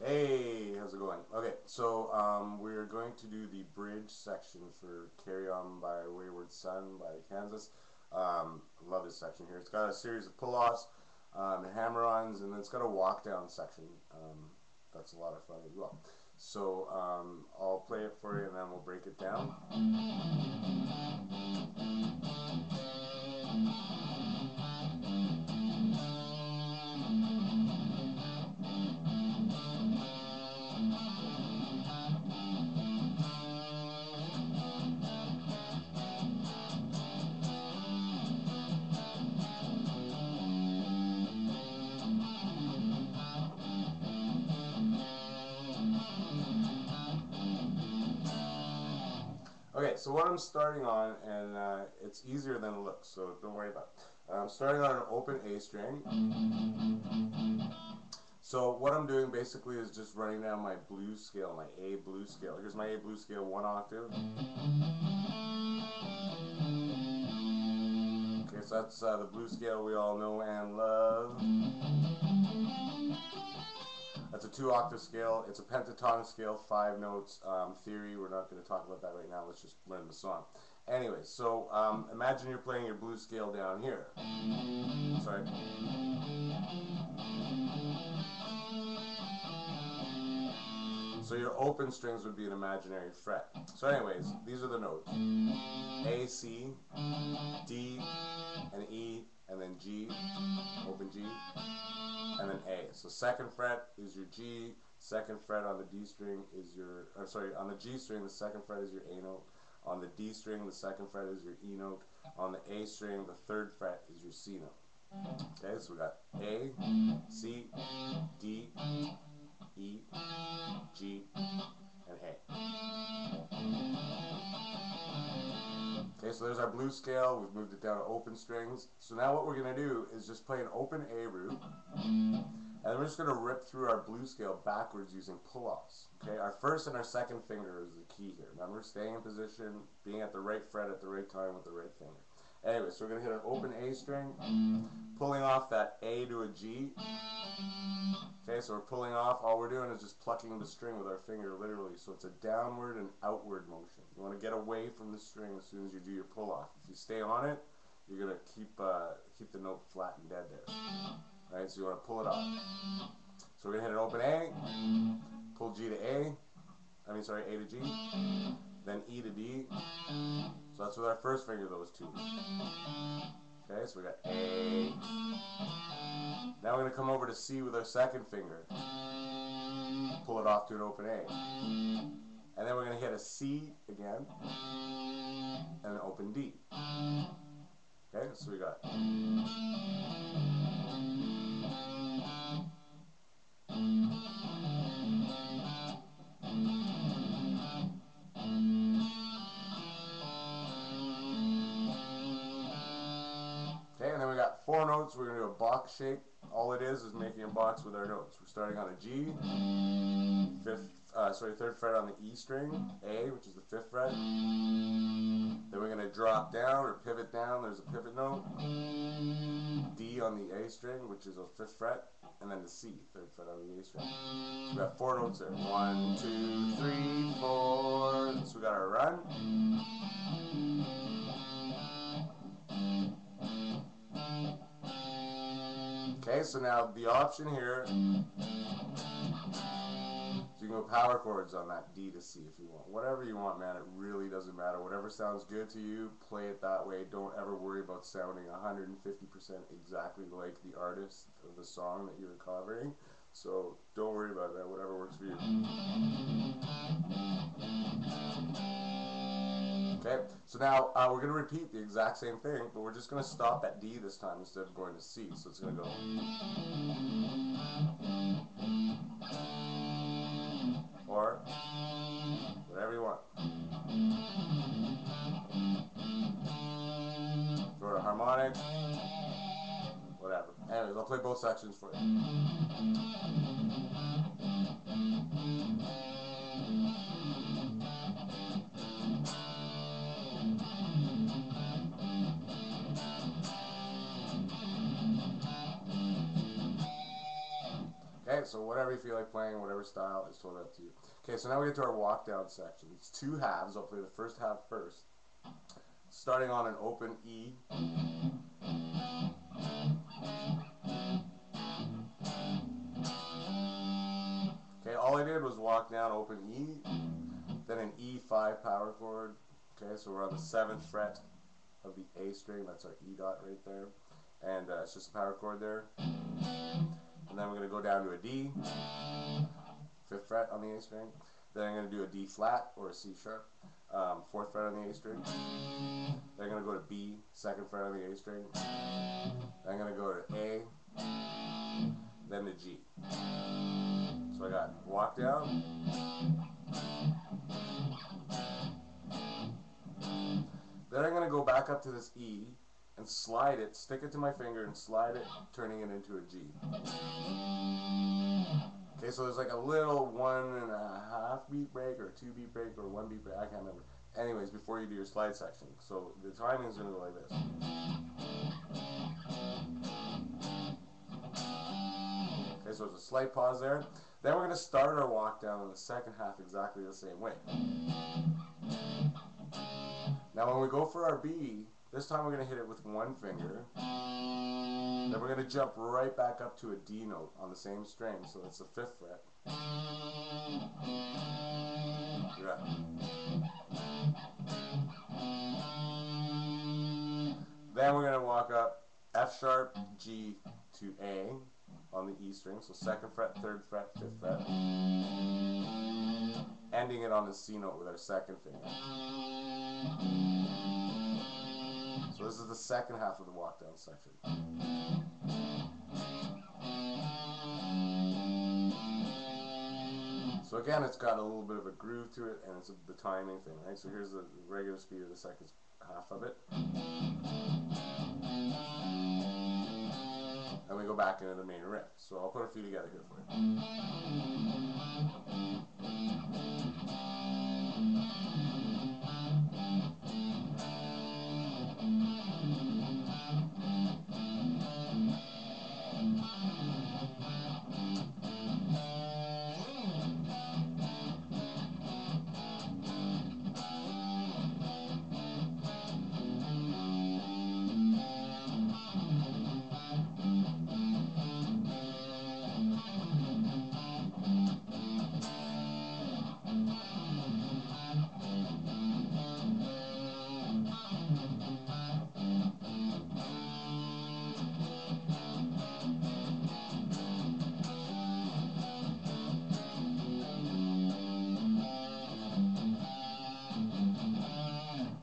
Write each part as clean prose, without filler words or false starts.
Hey, how's it going? Okay, so we're going to do the bridge section for Carry On by Wayward Son by Kansas. I love this section here. It's got a series of pull-offs, hammer-ons, and then it's got a walk-down section. That's a lot of fun as well. So I'll play it for you and then we'll break it down. Okay, so what I'm starting on, and it's easier than it looks, so don't worry about it. I'm starting on an open A string. So what I'm doing basically is just running down my blues scale, my A blues scale. Here's my A blues scale, 1 octave. Okay, so that's the blues scale we all know and love. That's a 2-octave scale. It's a pentatonic scale, 5 notes. Theory, we're not going to talk about that right now. Let's just learn the song. Anyway, so imagine you're playing your blues scale down here. Sorry. So your open strings would be an imaginary fret. So anyways, these are the notes. A, C, D, and E, and then G, open G, and then A. So second fret is your G, second fret on the D string is your, on the G string, the second fret is your A note. On the D string, the second fret is your E note. On the A string, the third fret is your C note. Okay, so we got A, C, D, E, G, and A. Okay, so there's our blues scale. We've moved it down to open strings. So now what we're going to do is just play an open A root, and then we're just going to rip through our blues scale backwards using pull-offs. Okay, our first and our second finger is the key here. Remember, staying in position, being at the right fret at the right time with the right finger. Anyway, so we're going to hit an open A string, pulling off that A to a G. Okay, so we're pulling off. All we're doing is just plucking the string with our finger, literally. So it's a downward and outward motion. You want to get away from the string as soon as you do your pull off. If you stay on it, you're going to keep the note flat and dead there. All right, so you want to pull it off. So we're going to hit an open A, pull G to A, A to G, then E to D. So that's with our first finger, those two. Okay, so we got A. Now we're going to come over to C with our second finger. Pull it off to an open A. And then we're going to hit a C again. And an open D. Okay, so we got. Okay, and then we got 4 notes. We're going to do a box shape. All it is making a box with our notes. We're starting on a G, third fret on the E string, A, which is the 5th fret. Then we're going to drop down or pivot down. There's a pivot note. D on the A string, which is a 5th fret, and then the C, 3rd fret on the A string. So we got 4 notes there. 1, 2, 3, 4. So we got our run. Okay, so now the option here, so you can go power chords on that D to C if you want. Whatever you want, man, it really doesn't matter. Whatever sounds good to you, play it that way. Don't ever worry about sounding 150% exactly like the artist of the song that you're covering. So don't worry about that, whatever works for you. Okay, so now we're going to repeat the exact same thing, but we're just going to stop at D this time instead of going to C. So it's going to go. Or whatever you want. For a harmonic, whatever. Anyways, I'll play both sections for you. Okay, Okay, so whatever you feel like playing, whatever style, is totally up to you. Okay, so now we get to our walk down section. It's two halves. I'll play the first half first. Starting on an open E. Okay, all I did was walk down open E, then an E5 power chord. Okay, so we're on the 7th fret of the A string. That's our E dot right there. And it's just a power chord there. And then we're going to go down to a D, 5th fret on the A string. Then I'm going to do a D flat or a C sharp, 4th fret on the A string. Then I'm going to go to B, 2nd fret on the A string. Then I'm going to go to A, then to G. So I got walk down, then I'm going to go back up to this E and slide it, stick it to my finger and slide it, turning it into a G. Okay, so there's like a little 1.5 beat break or 2 beat break or 1 beat break, I can't remember. Anyways, before you do your slide section. So the timing is going to go like this. Okay, so there's a slight pause there. Then we're going to start our walk down in the second half exactly the same way. Now when we go for our B, this time we're going to hit it with one finger. Then we're going to jump right back up to a D note on the same string, so that's the 5th fret. Yeah. Then we're going to walk up F sharp, G to A on the E string, so 2nd fret, 3rd fret, 5th fret, ending it on the C note with our 2nd finger. So this is the second half of the walk down section. So again, it's got a little bit of a groove to it, and it's the timing thing, right? So here's the regular speed of the second half of it. And we go back into the main riff. So I'll put a few together here for you.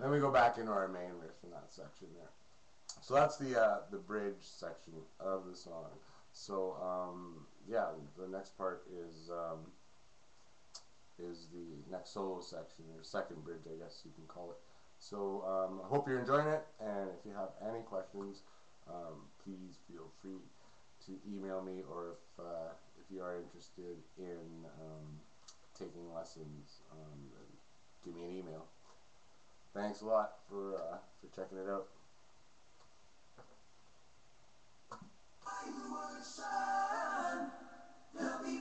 Then we go back into our main riff in that section there. So that's the bridge section of the song. So yeah, the next part is the next solo section, or second bridge, I guess you can call it. So I hope you're enjoying it, and if you have any questions, please feel free to email me, or if you are interested in taking lessons, give me an email. Thanks a lot for checking it out. Wayward son, there'll be